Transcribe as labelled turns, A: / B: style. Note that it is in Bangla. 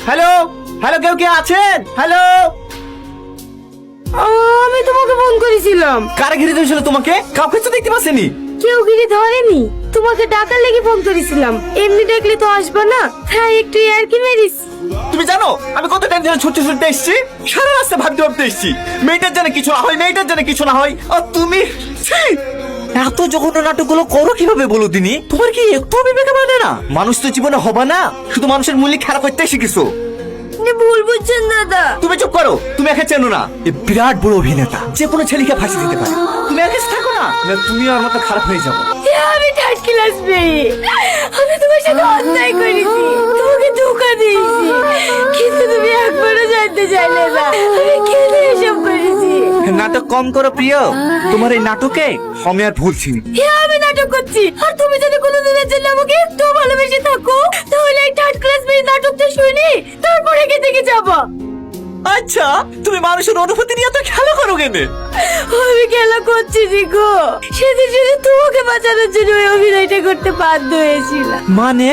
A: হ্যালো হ্যালো, কেউ কে আছেন? হ্যালো,
B: আমি তোমাকে ফোন করেছিলাম।
A: কারা ঘিরে ধরেছিল তোমাকে? কাউকে তো দেখতে পাচ্ছেনি।
B: কেউ গিরি ধরেনি, তোমাকে ডাকার লেগে ফোন করেছিলাম। এমনি দেখলে তো আসবে না, তাই একটু ইয়ার্কি মেরিস।
A: তুমি জানো আমি কত টেনশনে ছুটতে ছুটতে এসেছি, সারা রাস্তা ভাবতে ভাবতে এসেছি মেয়েটার জানে কিছু না হয়, মেয়েটার জানে কিছু না হয়, আর তুমি ছি! এত জঘন্য নাটকগুলো করো কিভাবে বলো দিনি? তোমার কি একটু বিবেক মানে না? মানুষ তো জীবনে হবে না, শুধু মানুষের মূল্য খারাপ করতে শিখেছো।
B: ভুল বুঝছেন দাদা।
A: তুমি চুপ করো, তুমি একে চেনো না। এ বিরাট বড় অভিনেতা, যে কোনো ছেলেকে ফাঁসি দিতে পারে। তুমি একে থাকো না, না তুমি আর মতো খারাপ হয়ে যাবো।
B: আমি থার্ড ক্লাস মেয়ে, আমি তোমার সাথে অন্যায় করেছি, তোমাকে ধোকা দিয়েছি, কিন্তু তুমি একবারও জানতে চাইলে না আমি কেন এসব করেছি।
A: নাটক কম করো প্রিয়, তোমার এই নাটকে আমি আর ভুলছি।
B: আমি নাটক করছি, আর তুমি যদি কোনোদিনের জন্য আমাকে একটু ভালোবেসে থাকো, তাহলে এই থার্ড ক্লাস মেয়ে নাটকটা শুনি তারপরে এখান থেকে যাবো।
A: আচ্ছা, তুমি মানুষের অনুভূতি নিয়ে তো খেলা করো কেনে?
B: আমি খেলা করছি গো, সেদিন শুধু তোমাকে বাঁচানোর জন্য ওই অভিনয়টা করতে বাধ্য হয়েছিলাম।
A: মানে